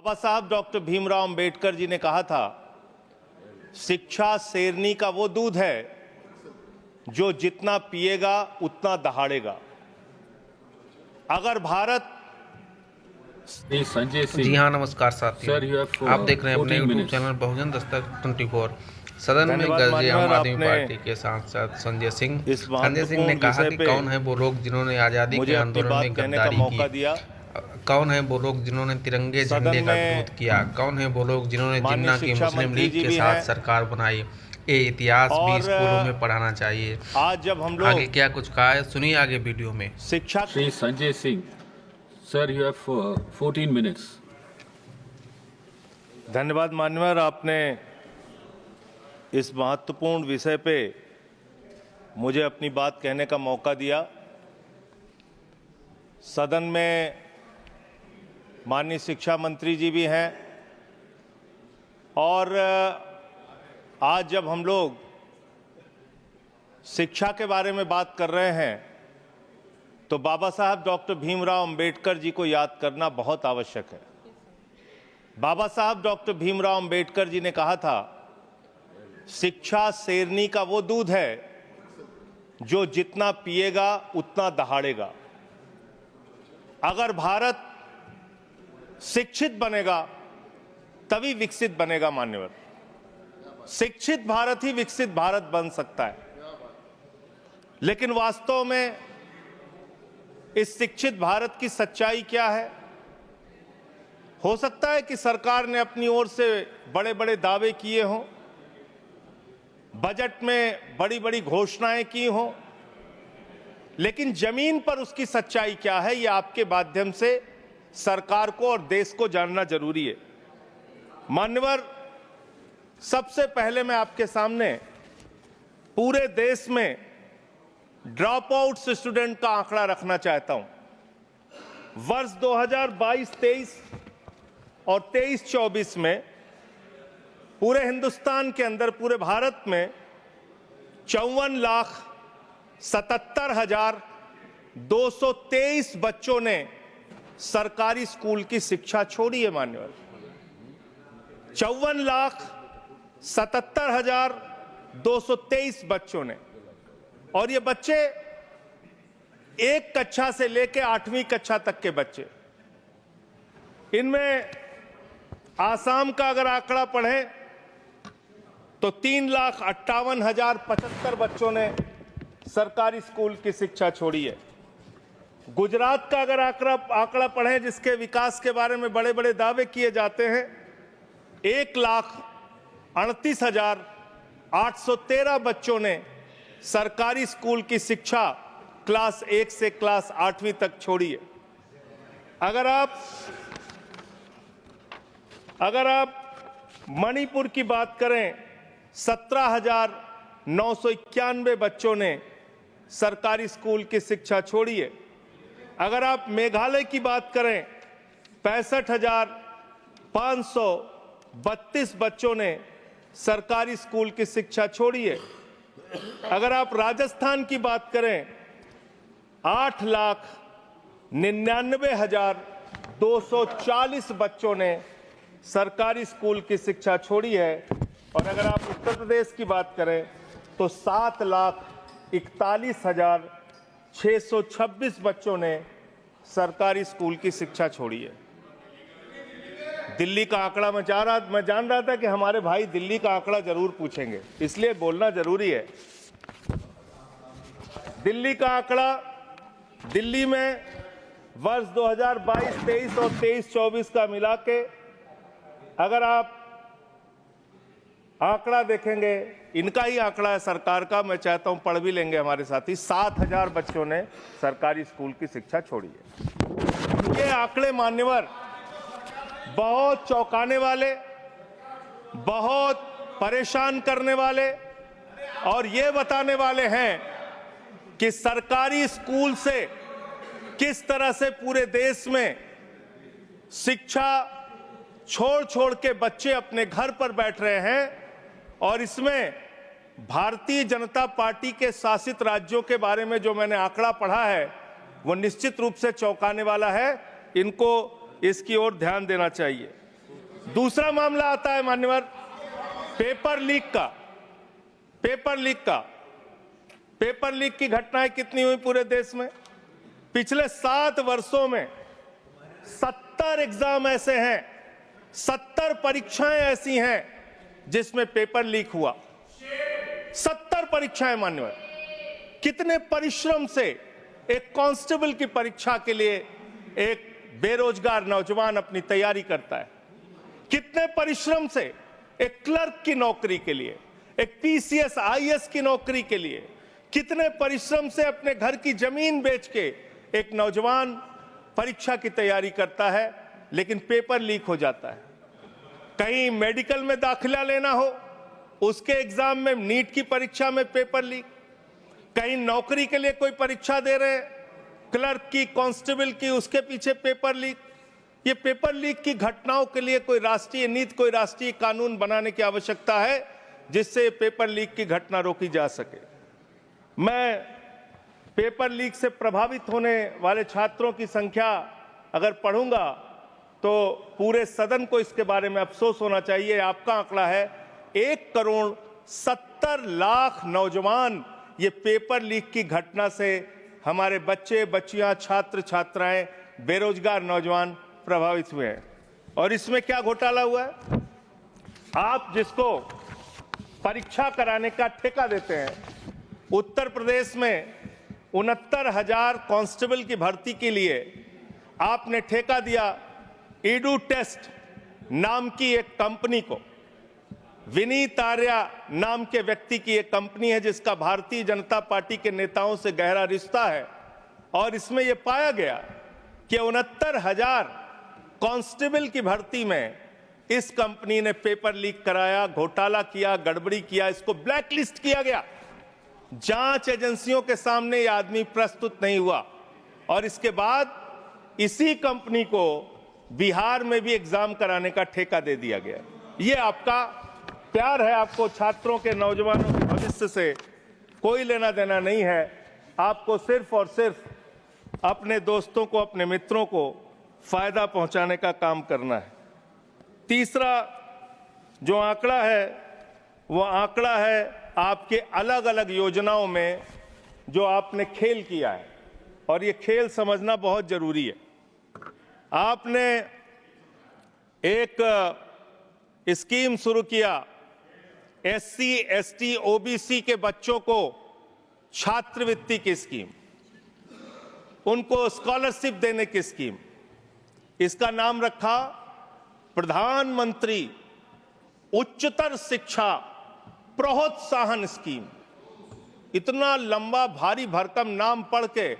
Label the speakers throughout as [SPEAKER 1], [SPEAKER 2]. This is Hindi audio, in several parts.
[SPEAKER 1] बाबा साहब डॉक्टर भीमराव अंबेडकर जी ने कहा था, शिक्षा शेरनी का वो दूध है जो जितना पिएगा उतना दहाड़ेगा। अगर भारत
[SPEAKER 2] संजय सिंह।
[SPEAKER 3] जी हाँ, नमस्कार साथियों, आप देख रहे हैं अपने यूट्यूब चैनल बहुजन दस्तक 24। सदन में गरजे आम आदमी पार्टी के सांसद संजय सिंह ने कहा कि कौन है वो लोग जिन्होंने आज़ादी के आंदोलन में गद्दारी की, कौन है वो लोग जिन्होंने तिरंगे झंडे का विरोध किया, कौन है वो लोग जिन्होंने जिन्ना की मुस्लिम लीग के साथ सरकार बनाई। ये इतिहास भी स्कूलों में पढ़ाना चाहिए।
[SPEAKER 1] आज जब हम लोग
[SPEAKER 3] आगे क्या कुछ कहा है सुनिए आगे वीडियो में।
[SPEAKER 1] शिक्षा
[SPEAKER 2] Shri Sanjay Singh sir, you have 14 minutes.
[SPEAKER 1] धन्यवाद मान्यवर, आपने इस महत्वपूर्ण विषय पे मुझे अपनी बात कहने का मौका दिया। सदन में माननीय शिक्षा मंत्री जी भी हैं और आज जब हम लोग शिक्षा के बारे में बात कर रहे हैं तो बाबा साहब डॉक्टर भीमराव अंबेडकर जी को याद करना बहुत आवश्यक है। बाबा साहब डॉक्टर भीमराव अंबेडकर जी ने कहा था, शिक्षा शेरनी का वो दूध है जो जितना पिएगा उतना दहाड़ेगा। अगर भारत शिक्षित बनेगा तभी विकसित बनेगा मान्यवर। शिक्षित भारत ही विकसित भारत बन सकता है। लेकिन वास्तव में इस शिक्षित भारत की सच्चाई क्या है? हो सकता है कि सरकार ने अपनी ओर से बड़े बड़े दावे किए हों, बजट में बड़ी बड़ी घोषणाएं की हों, लेकिन जमीन पर उसकी सच्चाई क्या है, ये आपके माध्यम से सरकार को और देश को जानना जरूरी है। मान्यवर, सबसे पहले मैं आपके सामने पूरे देश में ड्रॉप आउट स्टूडेंट का आंकड़ा रखना चाहता हूं। वर्ष 2022-23 और 23-24 में पूरे हिंदुस्तान के अंदर, पूरे भारत में 54,77,223 बच्चों ने सरकारी स्कूल की शिक्षा छोड़ी है मान्यवर। 54,77,223 बच्चों ने, और ये बच्चे एक कक्षा से लेकर 8वीं कक्षा तक के बच्चे। इनमें आसाम का अगर आंकड़ा पढ़ें तो 3,58,075 बच्चों ने सरकारी स्कूल की शिक्षा छोड़ी है। गुजरात का अगर आंकड़ा पढ़ें, जिसके विकास के बारे में बड़े बड़े दावे किए जाते हैं, 1,38,813 बच्चों ने सरकारी स्कूल की शिक्षा क्लास 1 से क्लास 8वीं तक छोड़ी है। अगर आप मणिपुर की बात करें, 17,991 बच्चों ने सरकारी स्कूल की शिक्षा छोड़ी है। अगर आप मेघालय की बात करें, 65,532 बच्चों ने सरकारी स्कूल की शिक्षा छोड़ी है। अगर आप राजस्थान की बात करें, 8,99,240 बच्चों ने सरकारी स्कूल की शिक्षा छोड़ी है। और अगर आप उत्तर प्रदेश की बात करें तो 7,41,626 बच्चों ने सरकारी स्कूल की शिक्षा छोड़ी है। दिल्ली का आंकड़ा मैं जान रहा था कि हमारे भाई दिल्ली का आंकड़ा जरूर पूछेंगे, इसलिए बोलना जरूरी है। दिल्ली का आंकड़ा, दिल्ली में वर्ष 2022-23 और 23-24 का मिला के अगर आप आंकड़ा देखेंगे, इनका ही आंकड़ा है सरकार का, मैं चाहता हूं पढ़ भी लेंगे हमारे साथी, 7,000 बच्चों ने सरकारी स्कूल की शिक्षा छोड़ी है। ये आंकड़े मान्यवर बहुत चौंकाने वाले, बहुत परेशान करने वाले और ये बताने वाले हैं कि सरकारी स्कूल से किस तरह से पूरे देश में शिक्षा छोड़ के बच्चे अपने घर पर बैठ रहे हैं। और इसमें भारतीय जनता पार्टी के शासित राज्यों के बारे में जो मैंने आंकड़ा पढ़ा है वो निश्चित रूप से चौंकाने वाला है। इनको इसकी ओर ध्यान देना चाहिए। दूसरा मामला आता है मान्यवर पेपर लीक का। पेपर लीक की घटनाएं कितनी हुई पूरे देश में? पिछले 7 वर्षों में 70 एग्जाम ऐसे हैं, 70 परीक्षाएं ऐसी हैं जिसमें पेपर लीक हुआ। 70 परीक्षाएं मान्यवर। कितने परिश्रम से एक कांस्टेबल की परीक्षा के लिए एक बेरोजगार नौजवान अपनी तैयारी करता है। कितने परिश्रम से एक क्लर्क की नौकरी के लिए, एक पीसीएस आईएएस की नौकरी के लिए, कितने परिश्रम से अपने घर की जमीन बेच के एक नौजवान परीक्षा की तैयारी करता है, लेकिन पेपर लीक हो जाता है। कहीं मेडिकल में दाखिला लेना हो, उसके एग्जाम में, नीट की परीक्षा में पेपर लीक। कहीं नौकरी के लिए कोई परीक्षा दे रहे हैं, क्लर्क की, कांस्टेबल की, उसके पीछे पेपर लीक। ये पेपर लीक की घटनाओं के लिए कोई राष्ट्रीय नीति, कोई राष्ट्रीय कानून बनाने की आवश्यकता है जिससे पेपर लीक की घटना रोकी जा सके। मैं पेपर लीक से प्रभावित होने वाले छात्रों की संख्या अगर पढ़ूंगा तो पूरे सदन को इसके बारे में अफसोस होना चाहिए। आपका आंकड़ा है 1,70,00,000 नौजवान ये पेपर लीक की घटना से, हमारे बच्चे बच्चियां, छात्र छात्राएं, बेरोजगार नौजवान प्रभावित हुए हैं। और इसमें क्या घोटाला हुआ है? आप जिसको परीक्षा कराने का ठेका देते हैं, उत्तर प्रदेश में 69,000 कांस्टेबल की भर्ती के लिए आपने ठेका दिया ईडू टेस्ट नाम की एक कंपनी को। विनीत आर्या नाम के व्यक्ति की एक कंपनी है जिसका भारतीय जनता पार्टी के नेताओं से गहरा रिश्ता है। और इसमें यह पाया गया कि 69,000 कांस्टेबल की भर्ती में इस कंपनी ने पेपर लीक कराया, घोटाला किया, गड़बड़ी किया, इसको ब्लैकलिस्ट किया गया। जांच एजेंसियों के सामने यह आदमी प्रस्तुत नहीं हुआ और इसके बाद इसी कंपनी को बिहार में भी एग्जाम कराने का ठेका दे दिया गया। यह आपका प्यार है, आपको छात्रों के, नौजवानों के भविष्य से कोई लेना देना नहीं है। आपको सिर्फ और सिर्फ अपने दोस्तों को, अपने मित्रों को फायदा पहुंचाने का काम करना है। तीसरा जो आंकड़ा है वो आंकड़ा है आपके अलग अलग योजनाओं में जो आपने खेल किया है, और ये खेल समझना बहुत जरूरी है। आपने एक स्कीम शुरू किया, एससी, एसटी, ओबीसी के बच्चों को छात्रवृत्ति की स्कीम, उनको स्कॉलरशिप देने की स्कीम। इसका नाम रखा प्रधानमंत्री उच्चतर शिक्षा प्रोत्साहन स्कीम। इतना लंबा भारी भरकम नाम पढ़ के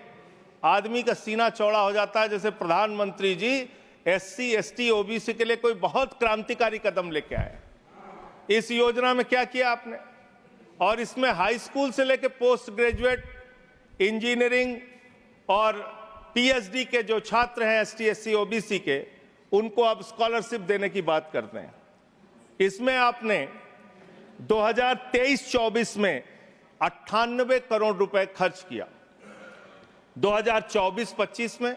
[SPEAKER 1] आदमी का सीना चौड़ा हो जाता है, जैसे प्रधानमंत्री जी एससी, एसटी, ओबीसी के लिए कोई बहुत क्रांतिकारी कदम लेके आए। इस योजना में क्या किया आपने? और इसमें हाई स्कूल से लेकर पोस्ट ग्रेजुएट, इंजीनियरिंग और पीएचडी के जो छात्र हैं एसटी, एससी, ओबीसी के, उनको अब स्कॉलरशिप देने की बात करते हैं। इसमें आपने 2023-24 में 98 करोड़ रुपए खर्च किया। 2024-25 में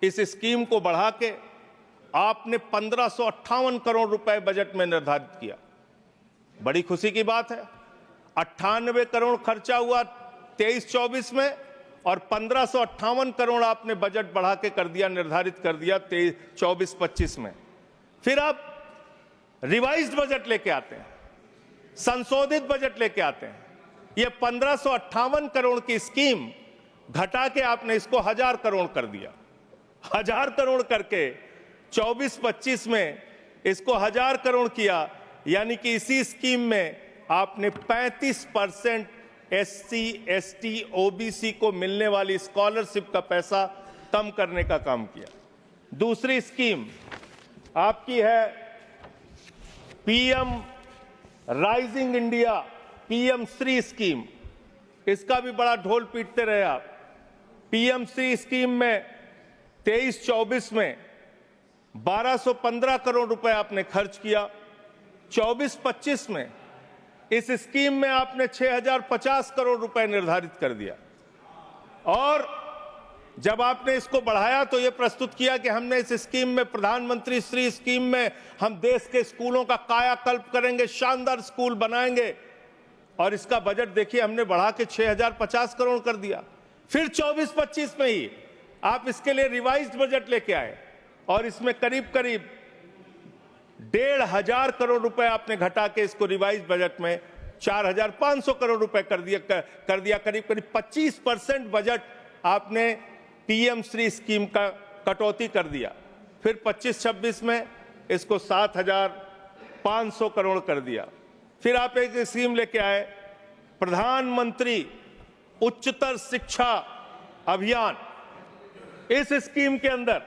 [SPEAKER 1] इस स्कीम को बढ़ा के आपने 1558 करोड़ रुपए बजट में निर्धारित किया। बड़ी खुशी की बात है। 98 करोड़ खर्चा हुआ 23-24 में और 1558 करोड़ आपने बजट बढ़ा के कर दिया, निर्धारित कर दिया 24-25 में। फिर आप रिवाइज्ड बजट लेके आते हैं, संशोधित बजट लेके आते हैं। ये 1558 करोड़ की स्कीम घटा के आपने इसको 1000 करोड़ कर दिया। 1000 करोड़ करके 24-25 में इसको 1000 करोड़ किया, यानी कि इसी स्कीम में आपने 35% एससी, एसटी, ओबीसी को मिलने वाली स्कॉलरशिप का पैसा कम करने का काम किया। दूसरी स्कीम आपकी है PM rising India, PM Shri scheme. इसका भी बड़ा ढोल पीटते रहे आप। पीएम श्री स्कीम में 23-24 में 1215 करोड़ रुपए आपने खर्च किया। 24-25 में इस स्कीम में आपने 6050 करोड़ रुपए निर्धारित कर दिया। और जब आपने इसको बढ़ाया तो ये प्रस्तुत किया कि हमने इस स्कीम में, प्रधानमंत्री श्री स्कीम में, हम देश के स्कूलों का कायाकल्प करेंगे, शानदार स्कूल बनाएंगे। और इसका बजट देखिए हमने बढ़ा के 6050 करोड़ कर दिया। फिर 24-25 में ही आप इसके लिए रिवाइज्ड बजट लेके आए और इसमें करीब करीब 1500 करोड़ रुपए आपने घटा के इसको रिवाइज्ड बजट में 4500 करोड़ रुपए कर दिया। करीब करीब 25% बजट आपने पीएम श्री स्कीम का कटौती कर दिया। फिर 25-26 में इसको 7500 करोड़ कर दिया। फिर आप एक स्कीम लेके आए, प्रधानमंत्री उच्चतर शिक्षा अभियान। इस स्कीम के अंदर